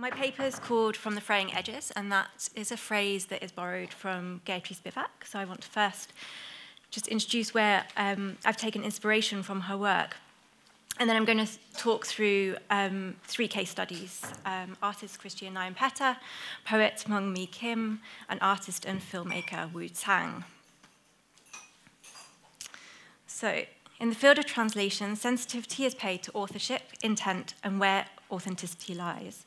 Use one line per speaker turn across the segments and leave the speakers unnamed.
My paper is called From the Fraying Edges, and that is a phrase that is borrowed from Gayatri Spivak. So I want to first just introduce where I've taken inspiration from her work. And then I'm going to talk through 3 case studies. Artist Christian Nyampeta, poet Mung Mi Kim, and artist and filmmaker Wu Tang. So, in the field of translation, sensitivity is paid to authorship, intent, and where authenticity lies.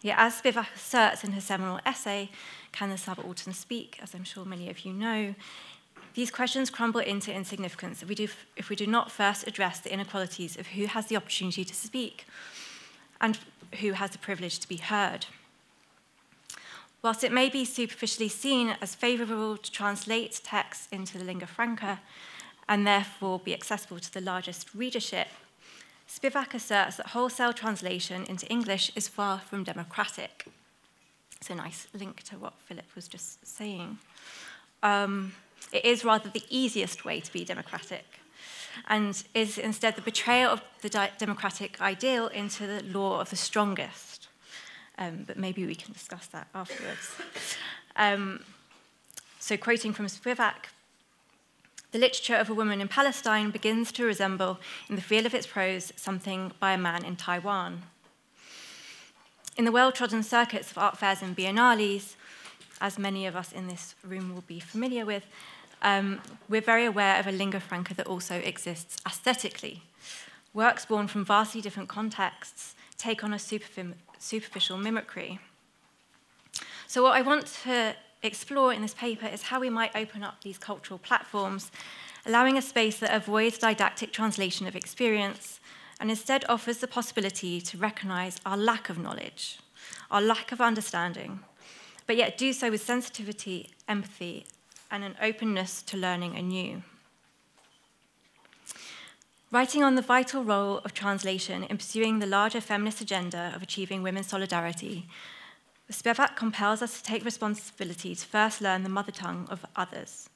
Yet, as Spivak asserts in her seminal essay, Can the Subaltern Speak?, as I'm sure many of you know, these questions crumble into insignificance if we do not first address the inequalities of who has the opportunity to speak and who has the privilege to be heard. Whilst it may be superficially seen as favourable to translate text into the lingua franca and therefore be accessible to the largest readership, Spivak asserts that wholesale translation into English is far from democratic. It's a nice link to what Philip was just saying. It is rather the easiest way to be democratic, and is instead the betrayal of the democratic ideal into the law of the strongest. But maybe we can discuss that afterwards. So quoting from Spivak, the literature of a woman in Palestine begins to resemble, in the feel of its prose, something by a man in Taiwan. In the well-trodden circuits of art fairs and biennales, as many of us in this room will be familiar with, we're very aware of a lingua franca that also exists aesthetically. Works born from vastly different contexts take on a superficial mimicry. So what I want to explore in this paper is how we might open up these cultural platforms, allowing a space that avoids didactic translation of experience and instead offers the possibility to recognize our lack of knowledge, our lack of understanding, but yet do so with sensitivity, empathy, and an openness to learning anew. Writing on the vital role of translation in pursuing the larger feminist agenda of achieving women's solidarity, Spivak compels us to take responsibility to first learn the mother tongue of others,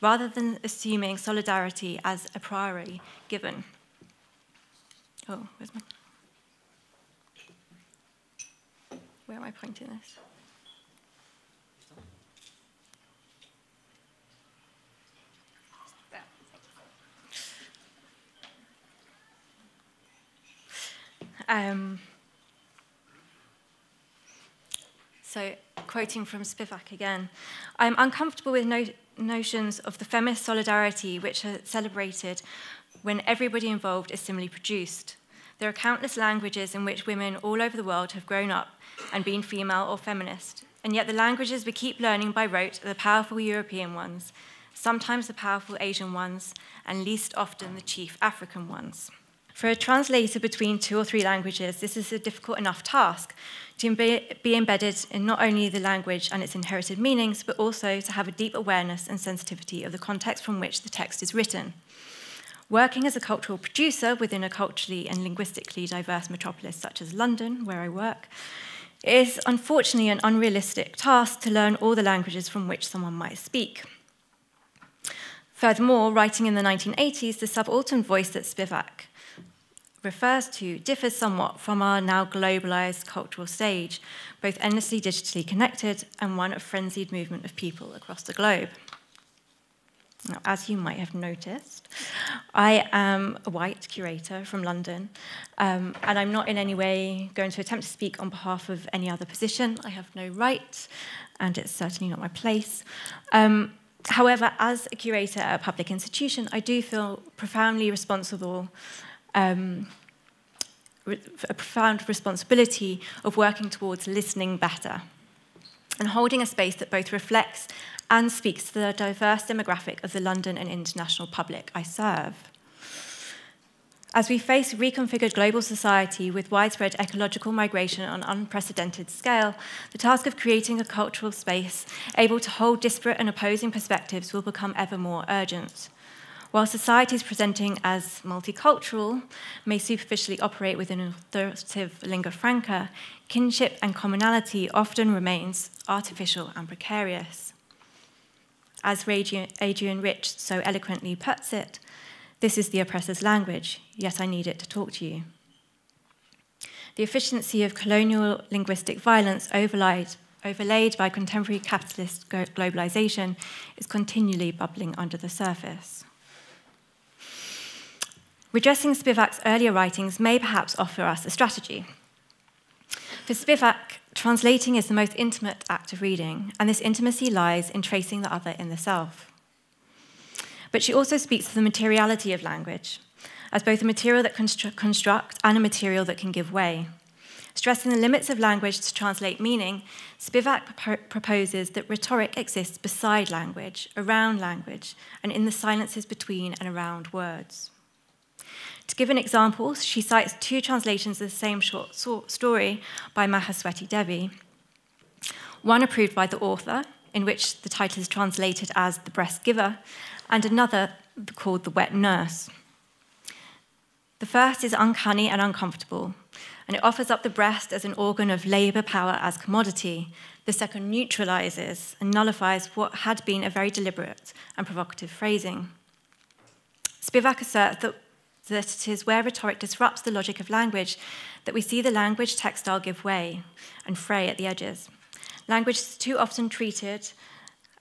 rather than assuming solidarity as a priori given. Oh, where am I pointing this? So, quoting from Spivak again, I'm uncomfortable with notions of the feminist solidarity which are celebrated when everybody involved is similarly produced. There are countless languages in which women all over the world have grown up and been female or feminist, and yet the languages we keep learning by rote are the powerful European ones, sometimes the powerful Asian ones, and least often the chief African ones. For a translator between 2 or 3 languages, this is a difficult enough task to be embedded in not only the language and its inherited meanings, but also to have a deep awareness and sensitivity of the context from which the text is written. Working as a cultural producer within a culturally and linguistically diverse metropolis such as London, where I work, it is unfortunately an unrealistic task to learn all the languages from which someone might speak. Furthermore, writing in the 1980s, the subaltern voice that Spivak refers to differs somewhat from our now globalized cultural stage, both endlessly digitally connected and one of frenzied movement of people across the globe. Now, as you might have noticed, I am a white curator from London, and I'm not in any way going to attempt to speak on behalf of any other position. I have no right, and it's certainly not my place. However, as a curator at a public institution, I do feel profoundly responsible, a profound responsibility of working towards listening better and holding a space that both reflects and speaks to the diverse demographic of the London and international public I serve. As we face a reconfigured global society with widespread ecological migration on an unprecedented scale, the task of creating a cultural space able to hold disparate and opposing perspectives will become ever more urgent. While societies presenting as multicultural may superficially operate within an authoritative lingua franca, kinship and commonality often remains artificial and precarious. As Adrian Rich so eloquently puts it, this is the oppressor's language, yet I need it to talk to you. the efficiency of colonial linguistic violence overlaid by contemporary capitalist globalization is continually bubbling under the surface. Redressing Spivak's earlier writings may perhaps offer us a strategy. For Spivak, translating is the most intimate act of reading, and this intimacy lies in tracing the other in the self. But she also speaks of the materiality of language, as both a material that can construct and a material that can give way. Stressing the limits of language to translate meaning, Spivak proposes that rhetoric exists beside language, around language, and in the silences between and around words. To give an example, she cites two translations of the same short story by Mahaswati Devi. One approved by the author, in which the title is translated as The Breast Giver, and another called The Wet Nurse. The first is uncanny and uncomfortable, and it offers up the breast as an organ of labour power as commodity. The second neutralises and nullifies what had been a very deliberate and provocative phrasing. Spivak asserts that it is where rhetoric disrupts the logic of language that we see the language textile give way and fray at the edges. Language is too often treated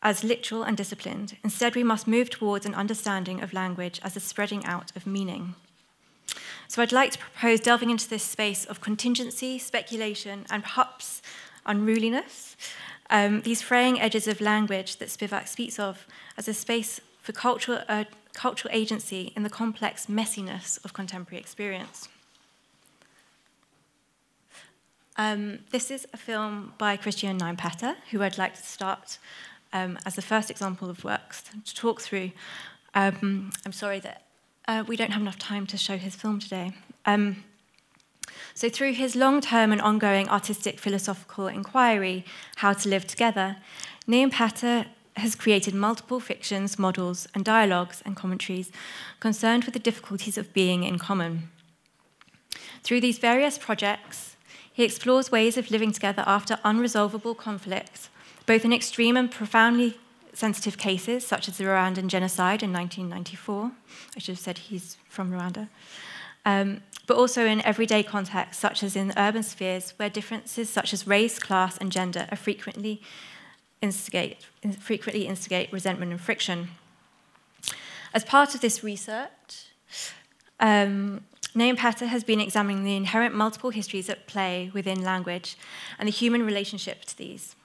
as literal and disciplined. Instead, we must move towards an understanding of language as a spreading out of meaning. So I'd like to propose delving into this space of contingency, speculation, and perhaps unruliness, these fraying edges of language that Spivak speaks of as a space for cultural agency in the complex messiness of contemporary experience. This is a film by Christian Nijenpetter, who I'd like to start as the first example of works to talk through. I'm sorry that we don't have enough time to show his film today. So through his long-term and ongoing artistic philosophical inquiry, How to Live Together, Nijenpetter has created multiple fictions, models, and dialogues and commentaries concerned with the difficulties of being in common. Through these various projects, he explores ways of living together after unresolvable conflicts, both in extreme and profoundly sensitive cases, such as the Rwandan genocide in 1994. I should have said he's from Rwanda. But also in everyday contexts, such as in urban spheres, where differences such as race, class, and gender are frequently instigate resentment and friction. As part of this research, Nijenpetter has been examining the inherent multiple histories at play within language and the human relationship to these.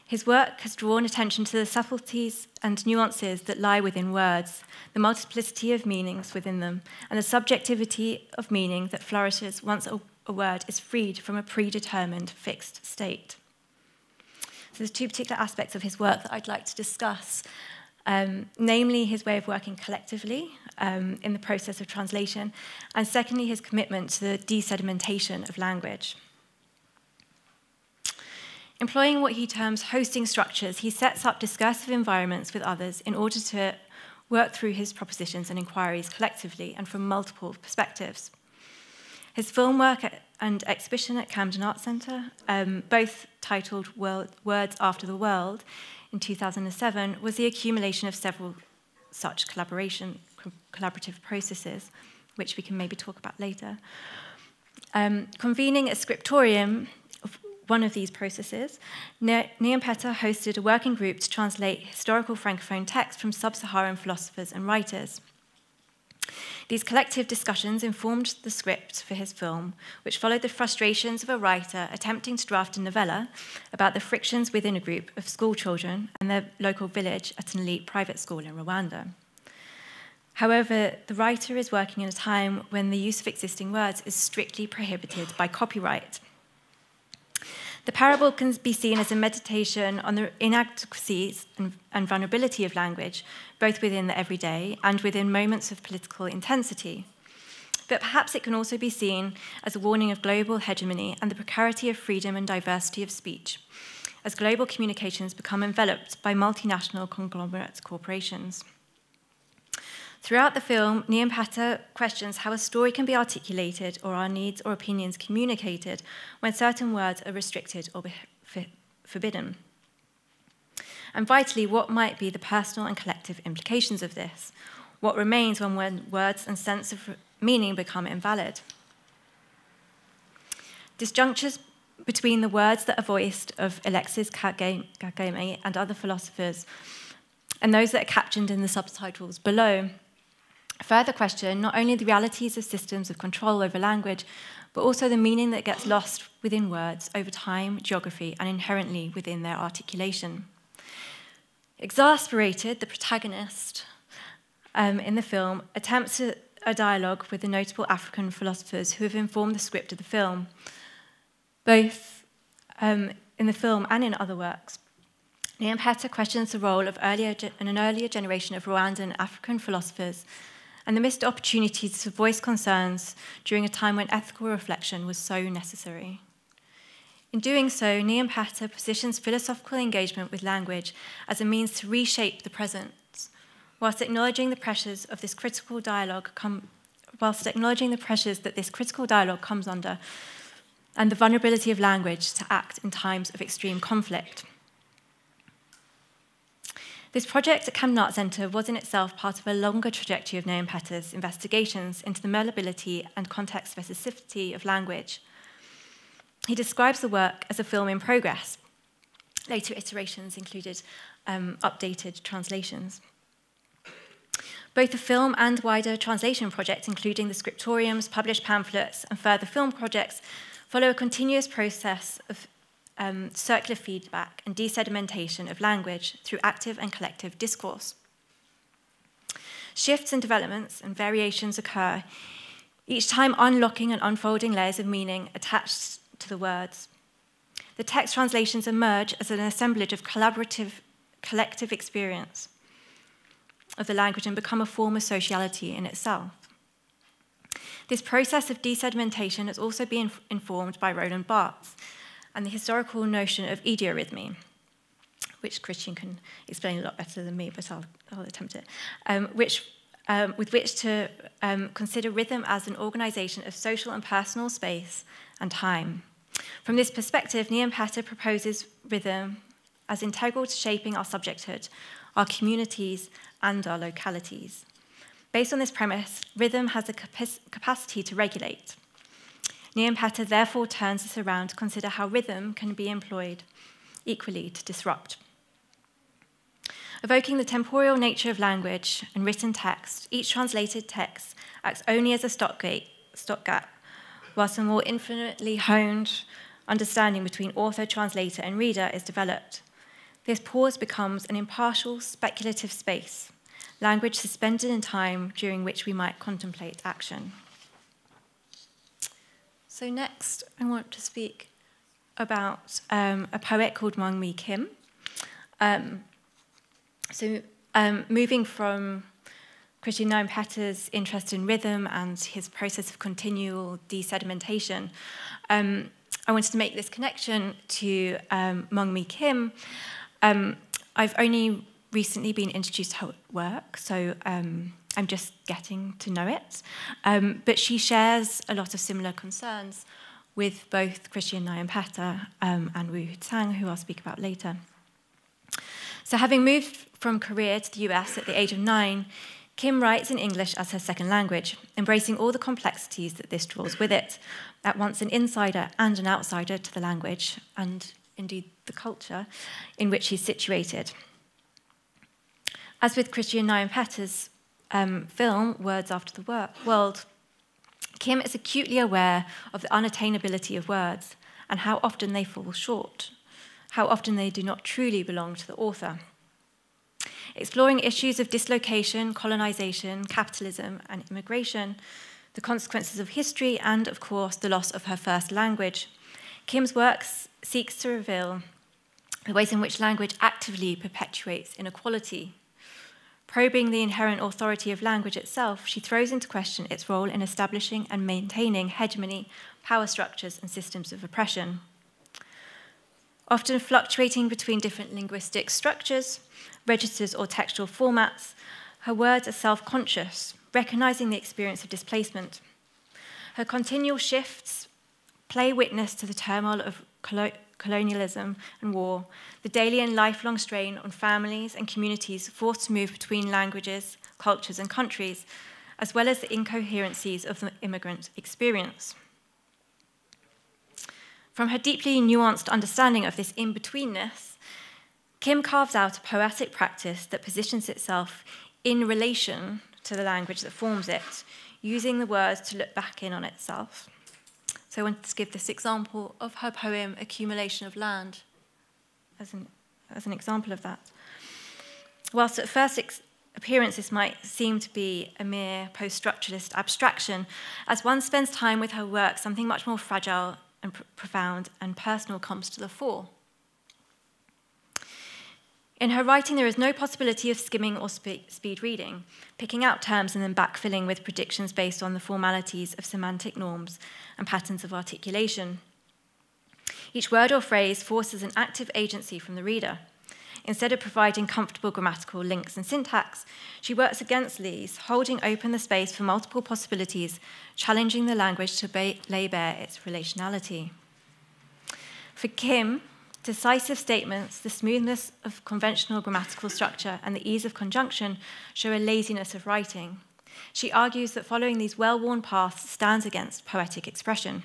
His work has drawn attention to the subtleties and nuances that lie within words, the multiplicity of meanings within them, and the subjectivity of meaning that flourishes once a word is freed from a predetermined fixed state. So there's two particular aspects of his work that I'd like to discuss, namely his way of working collectively in the process of translation, and secondly, his commitment to the desedimentation of language. Employing what he terms hosting structures, he sets up discursive environments with others in order to work through his propositions and inquiries collectively and from multiple perspectives. His film work and exhibition at Camden Arts Centre, both titled Words After the World in 2007, was the accumulation of several such collaborative processes, which we can maybe talk about later. Convening a scriptorium, one of these processes, Nijenpetter hosted a working group to translate historical Francophone texts from sub-Saharan philosophers and writers. These collective discussions informed the script for his film, which followed the frustrations of a writer attempting to draft a novella about the frictions within a group of school children and their local village at an elite private school in Rwanda. However, the writer is working in a time when the use of existing words is strictly prohibited by copyright. The parable can be seen as a meditation on the inadequacies and vulnerability of language, both within the everyday and within moments of political intensity. But perhaps it can also be seen as a warning of global hegemony and the precarity of freedom and diversity of speech, as global communications become enveloped by multinational conglomerate corporations. Throughout the film, Nijenpetter questions how a story can be articulated or our needs or opinions communicated when certain words are restricted or forbidden. And vitally, what might be the personal and collective implications of this? What remains when words and sense of meaning become invalid? Disjunctures between the words that are voiced of Alexis Kagame and other philosophers and those that are captioned in the subtitles below further question not only the realities of systems of control over language, but also the meaning that gets lost within words over time, geography, and inherently within their articulation. Exasperated, the protagonist in the film attempts a dialogue with the notable African philosophers who have informed the script of the film, both in the film and in other works. Niampeta questions the role of an earlier generation of Rwandan African philosophers and the missed opportunities to voice concerns during a time when ethical reflection was so necessary. In doing so, Niampeta positions philosophical engagement with language as a means to reshape the present, whilst acknowledging the pressures of this critical dialogue that this critical dialogue comes under, and the vulnerability of language to act in times of extreme conflict. This project at Camden Art Centre was in itself part of a longer trajectory of Niampeta's investigations into the malleability and context specificity of language. He describes the work as a film in progress. Later iterations included updated translations. Both the film and wider translation project, including the scriptoriums, published pamphlets, and further film projects, follow a continuous process of circular feedback and desedimentation of language through active and collective discourse. Shifts and developments and variations occur, each time unlocking and unfolding layers of meaning attached to the words. The text translations emerge as an assemblage of collective experience of the language and become a form of sociality in itself. This process of desedimentation has also been informed by Roland Barthes and the historical notion of ideorhythmy, which Christian can explain a lot better than me, but I'll attempt it, with which to consider rhythm as an organisation of social and personal space and time. From this perspective, Niampeta proposes rhythm as integral to shaping our subjecthood, our communities, and our localities. Based on this premise, rhythm has the capacity to regulate. Niampeta therefore turns this around to consider how rhythm can be employed equally to disrupt. Evoking the temporal nature of language and written text, each translated text acts only as a stopgap, whilst a more infinitely honed understanding between author, translator, and reader is developed. This pause becomes an impartial, speculative space, language suspended in time during which we might contemplate action. So next, I want to speak about a poet called Mong-Mi Kim. Moving from Christian Niampeta's interest in rhythm and his process of continual desedimentation, I wanted to make this connection to Mong-Mi Kim. I've only recently been introduced to her work, so I'm just getting to know it. But she shares a lot of similar concerns with both Christian Niampeta and Wu Tsang, who I'll speak about later. So having moved from Korea to the US at the age of 9, Kim writes in English as her second language, embracing all the complexities that this draws with it, at once an insider and an outsider to the language, and indeed the culture in which she's situated. As with Christian Niampeta's film, Words After the World, Kim is acutely aware of the unattainability of words and how often they fall short, how often they do not truly belong to the author. Exploring issues of dislocation, colonization, capitalism, and immigration, the consequences of history, and, of course, the loss of her first language, Kim's work seeks to reveal the ways in which language actively perpetuates inequality. Probing the inherent authority of language itself, she throws into question its role in establishing and maintaining hegemony, power structures, and systems of oppression. Often fluctuating between different linguistic structures, registers, or textual formats, her words are self-conscious, recognizing the experience of displacement. Her continual shifts play witness to the turmoil of colonialism and war, the daily and lifelong strain on families and communities forced to move between languages, cultures, and countries, as well as the incoherencies of the immigrant experience. From her deeply nuanced understanding of this in-betweenness, Kim carves out a poetic practice that positions itself in relation to the language that forms it, using the words to look back in on itself. So I wanted to give this example of her poem, Accumulation of Land, as an example of that. Whilst at first appearance this might seem to be a mere post-structuralist abstraction, as one spends time with her work, something much more fragile and profound and personal comes to the fore. In her writing, there is no possibility of skimming or speed reading, picking out terms and then backfilling with predictions based on the formalities of semantic norms and patterns of articulation. Each word or phrase forces an active agency from the reader. Instead of providing comfortable grammatical links and syntax, she works against these, holding open the space for multiple possibilities, challenging the language to lay bare its relationality. For Kim, decisive statements, the smoothness of conventional grammatical structure, and the ease of conjunction show a laziness of writing. She argues that following these well-worn paths stands against poetic expression.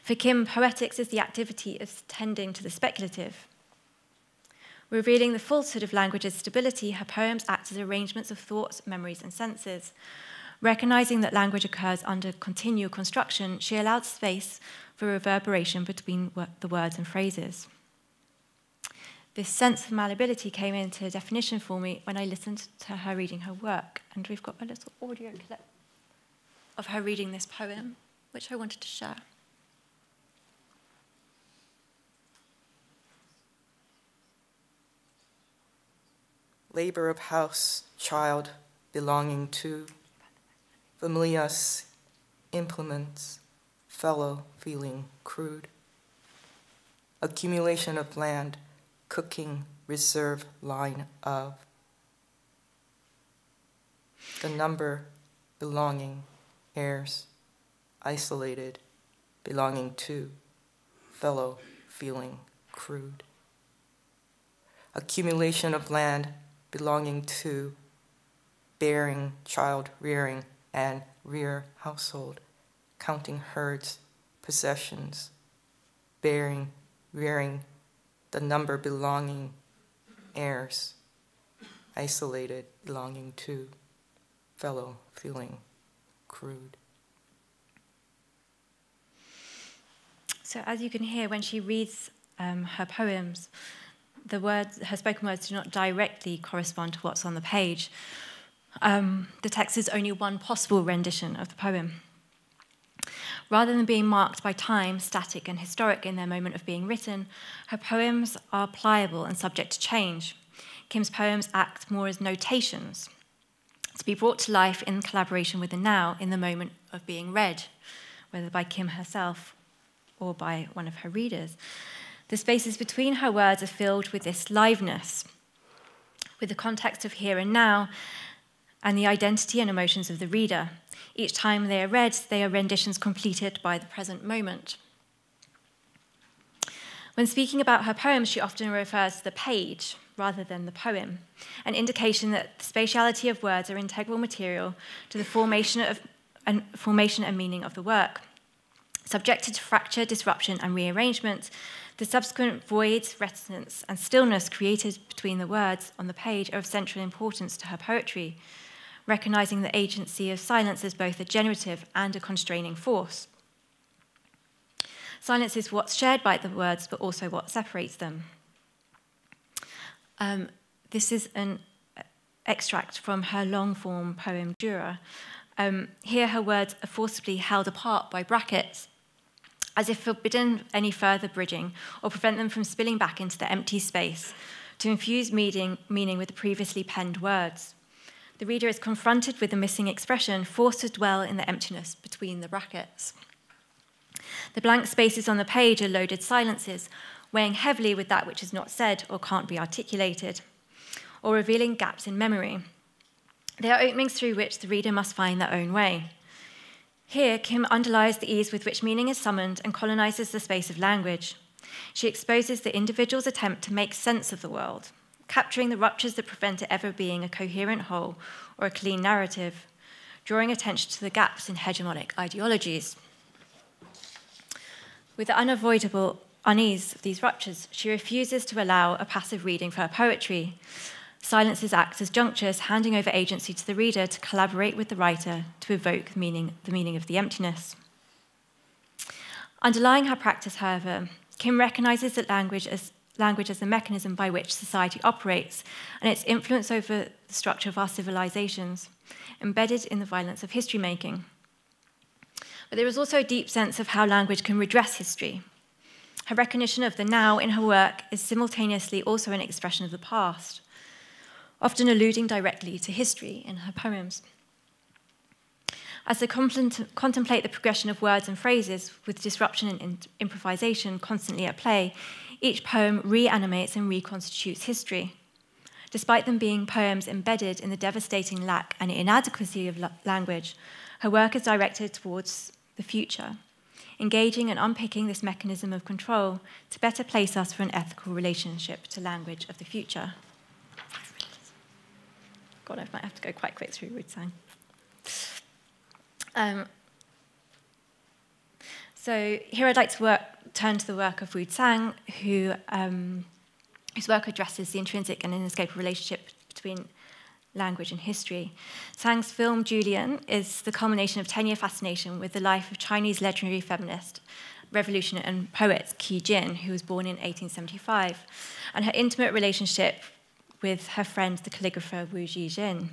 For Kim, poetics is the activity of tending to the speculative. Revealing the falsehood of language's stability, her poems act as arrangements of thoughts, memories, and senses. Recognizing that language occurs under continual construction, she allowed space for reverberation between the words and phrases. This sense of malleability came into definition for me when I listened to her reading her work, and we've got a little audio clip of her reading this poem, which I wanted to share.
Labor of house, child, belonging to, familias, implements, fellow, feeling, crude. Accumulation of land, cooking, reserve, line of. The number, belonging, heirs, isolated, belonging to, fellow, feeling, crude. Accumulation of land, belonging to, bearing, child, rearing, and rear household, counting herds, possessions, bearing, rearing, the number belonging, heirs, isolated, belonging to, fellow, feeling, crude.
So as you can hear, when she reads her poems, the words, her spoken words, do not directly correspond to what's on the page. The text is only one possible rendition of the poem. Rather than being marked by time, static and historic in their moment of being written, her poems are pliable and subject to change. Kim's poems act more as notations, to be brought to life in collaboration with the now in the moment of being read, whether by Kim herself or by one of her readers. The spaces between her words are filled with this liveness, with the context of here and now, and the identity and emotions of the reader. Each time they are read, they are renditions completed by the present moment. When speaking about her poems, she often refers to the page rather than the poem, an indication that the spatiality of words are integral material to the formation and meaning of the work. Subjected to fracture, disruption, and rearrangement, the subsequent voids, resonance, and stillness created between the words on the page are of central importance to her poetry, recognizing the agency of silence as both a generative and a constraining force. Silence is what's shared by the words, but also what separates them. This is an extract from her long-form poem, Jura. Here, her words are forcibly held apart by brackets, as if forbidden any further bridging or prevent them from spilling back into the empty space to infuse meaning with the previously penned words. The reader is confronted with the missing expression, forced to dwell in the emptiness between the brackets. The blank spaces on the page are loaded silences, weighing heavily with that which is not said or can't be articulated, or revealing gaps in memory. They are openings through which the reader must find their own way. Here, Kim underlies the ease with which meaning is summoned and colonizes the space of language. She exposes the individual's attempt to make sense of the world, capturing the ruptures that prevent it ever being a coherent whole or a clean narrative, drawing attention to the gaps in hegemonic ideologies. With the unavoidable unease of these ruptures, she refuses to allow a passive reading for her poetry. Silences act as junctures, handing over agency to the reader to collaborate with the writer to evoke the meaning of the emptiness. Underlying her practice, however, Kim recognises that language as the mechanism by which society operates and its influence over the structure of our civilizations, embedded in the violence of history-making. But there is also a deep sense of how language can redress history. Her recognition of the now in her work is simultaneously also an expression of the past, often alluding directly to history in her poems. As they contemplate the progression of words and phrases, with disruption and improvisation constantly at play, each poem reanimates and reconstitutes history. Despite them being poems embedded in the devastating lack and inadequacy of language, her work is directed towards the future, engaging and unpicking this mechanism of control to better place us for an ethical relationship to language of the future. God, I might have to go quite quick through Wu Tsang. So here I'd like to turn to the work of Wu Tsang, whose work addresses the intrinsic and inescapable relationship between language and history. Tsang's film Julian is the culmination of 10-year fascination with the life of Chinese legendary feminist, revolutionary and poet Qi Jin, who was born in 1875, and her intimate relationship with her friend, the calligrapher Wu Zhijin.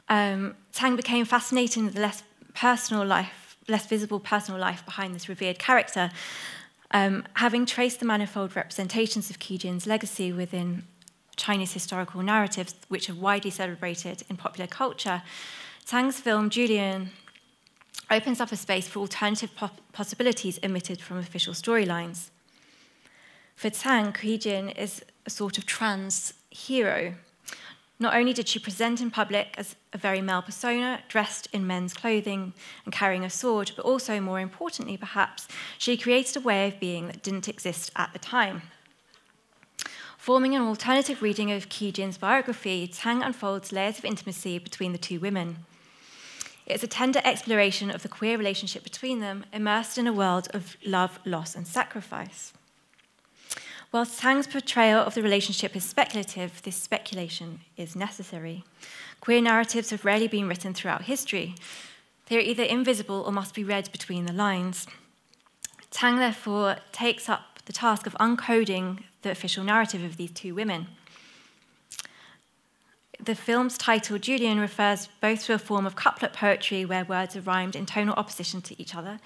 Tsang became fascinated with the less visible personal life behind this revered character, having traced the manifold representations of Qi Jin's legacy within Chinese historical narratives, which are widely celebrated in popular culture. Tsang's film Julian opens up a space for alternative possibilities omitted from official storylines. For Tsang, Qi Jin is a sort of trans hero. Not only did she present in public as a very male persona, dressed in men's clothing and carrying a sword, but also, more importantly perhaps, she created a way of being that didn't exist at the time. Forming an alternative reading of Qi Jin's biography, Tsang unfolds layers of intimacy between the two women. It's a tender exploration of the queer relationship between them, immersed in a world of love, loss, and sacrifice. While Tsang's portrayal of the relationship is speculative, this speculation is necessary. Queer narratives have rarely been written throughout history. They are either invisible or must be read between the lines. Tsang, therefore, takes up the task of uncoding the official narrative of these two women. The film's title, Julian, refers both to a form of couplet poetry where words are rhymed in tonal opposition to each other,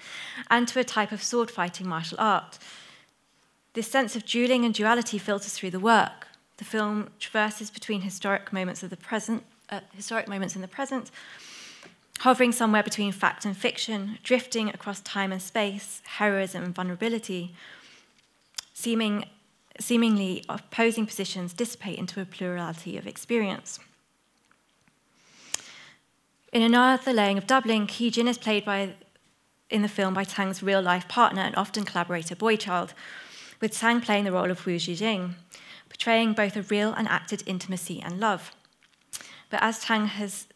and to a type of sword-fighting martial art. This sense of dueling and duality filters through the work. The film traverses between historic moments in the present, hovering somewhere between fact and fiction, drifting across time and space, heroism and vulnerability. Seemingly opposing positions dissipate into a plurality of experience. In another laying of doubling, Qi Jin is played in the film by Tsang's real-life partner and often collaborator Boychild, with Tsang playing the role of Wu Zhijing, portraying both a real and acted intimacy and love. But as Tsang has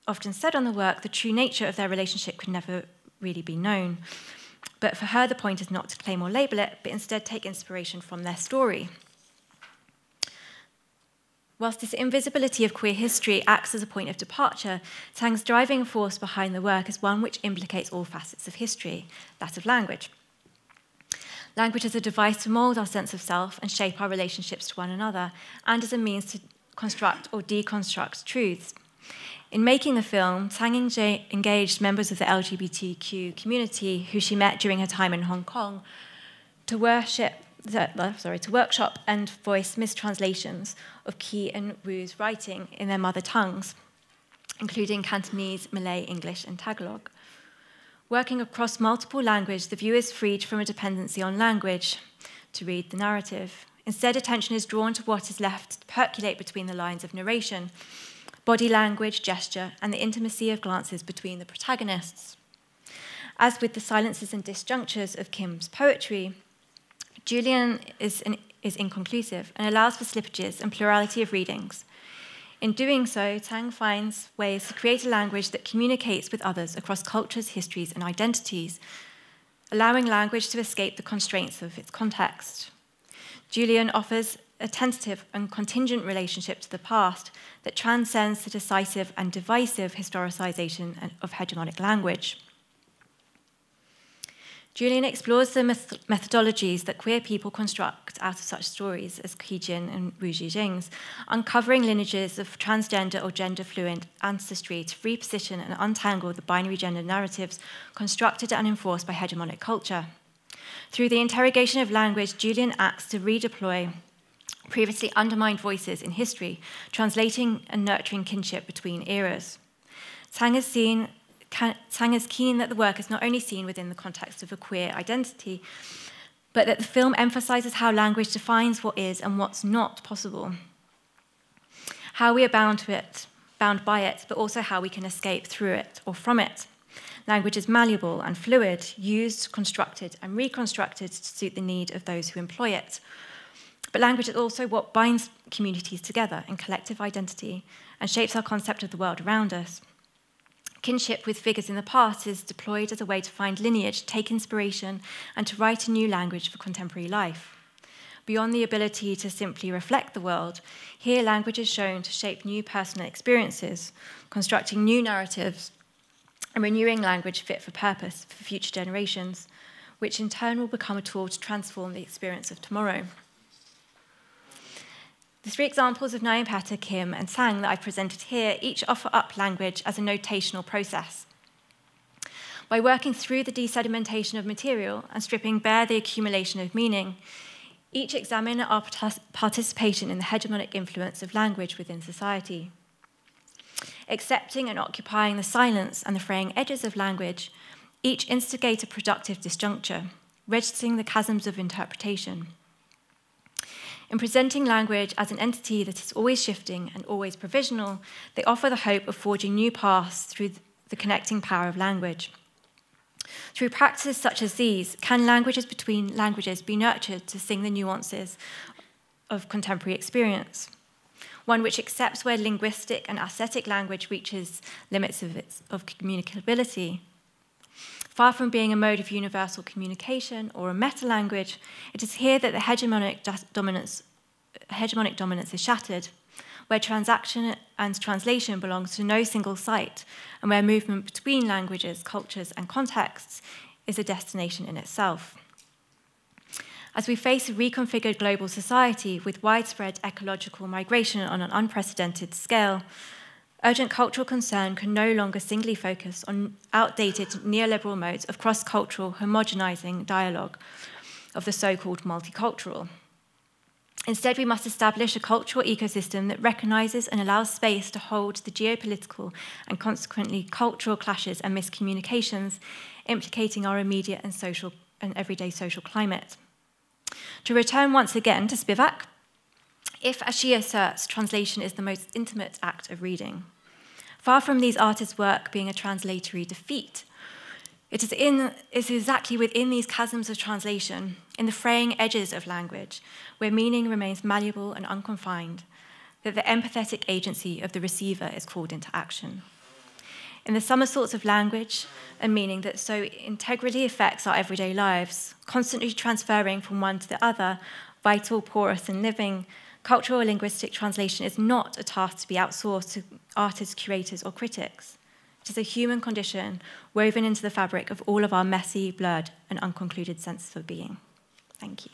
often said on the work, the true nature of their relationship could never really be known. But for her, the point is not to claim or label it, but instead take inspiration from their story. Whilst this invisibility of queer history acts as a point of departure, Tsang's driving force behind the work is one which implicates all facets of history, that of language. Language as a device to mould our sense of self and shape our relationships to one another, and as a means to construct or deconstruct truths. In making the film, Tsang engaged members of the LGBTQ community who she met during her time in Hong Kong to workshop and voice mistranslations of Qi and Wu's writing in their mother tongues, including Cantonese, Malay, English, and Tagalog. Working across multiple languages, the viewer is freed from a dependency on language to read the narrative. Instead, attention is drawn to what is left to percolate between the lines of narration, body language, gesture, and the intimacy of glances between the protagonists. As with the silences and disjunctures of Kim's poetry, Julian is inconclusive and allows for slippages and plurality of readings. In doing so, Tsang finds ways to create a language that communicates with others across cultures, histories, and identities. allowing language to escape the constraints of its context. Julian offers a tentative and contingent relationship to the past that transcends the decisive and divisive historicization of hegemonic language. Julian explores the methodologies that queer people construct out of such stories as Qijin and Wu Jijing's, uncovering lineages of transgender or gender-fluent ancestry to reposition and untangle the binary gender narratives constructed and enforced by hegemonic culture. Through the interrogation of language, Julian acts to redeploy previously undermined voices in history, translating and nurturing kinship between eras. Tsang is keen that the work is not only seen within the context of a queer identity, but that the film emphasizes how language defines what is and what's not possible, how we are bound by it, but also how we can escape through it or from it. Language is malleable and fluid, used, constructed, and reconstructed to suit the need of those who employ it. But language is also what binds communities together in collective identity and shapes our concept of the world around us. Kinship with figures in the past is deployed as a way to find lineage, take inspiration, and to write a new language for contemporary life. Beyond the ability to simply reflect the world, here language is shown to shape new personal experiences, constructing new narratives, and renewing language fit for purpose for future generations, which in turn will become a tool to transform the experience of tomorrow. The three examples of Nyempeta, Kim, and Tsang that I've presented here each offer up language as a notational process. By working through the desedimentation of material and stripping bare the accumulation of meaning, each examine our participation in the hegemonic influence of language within society. Accepting and occupying the silence and the fraying edges of language, each instigate a productive disjuncture, registering the chasms of interpretation. In presenting language as an entity that is always shifting and always provisional, they offer the hope of forging new paths through the connecting power of language. Through practices such as these, can languages between languages be nurtured to sing the nuances of contemporary experience? One which accepts where linguistic and aesthetic language reaches limits of communicability. Far from being a mode of universal communication or a meta-language, it is here that the hegemonic dominance is shattered, where transaction and translation belongs to no single site, and where movement between languages, cultures, and contexts is a destination in itself. As we face a reconfigured global society with widespread ecological migration on an unprecedented scale, urgent cultural concern can no longer singly focus on outdated neoliberal modes of cross-cultural homogenizing dialogue of the so-called multicultural. Instead, we must establish a cultural ecosystem that recognizes and allows space to hold the geopolitical and consequently cultural clashes and miscommunications implicating our immediate and everyday social climate. To return once again to Spivak, if, as she asserts, translation is the most intimate act of reading, far from these artists' work being a translatory defeat, it is exactly within these chasms of translation, in the fraying edges of language, where meaning remains malleable and unconfined, that the empathetic agency of the receiver is called into action. In the somersaults of language and meaning that so integrally affects our everyday lives, constantly transferring from one to the other, vital, porous, and living, cultural or linguistic translation is not a task to be outsourced to artists, curators, or critics. It is a human condition woven into the fabric of all of our messy, blurred, and unconcluded senses of being. Thank you.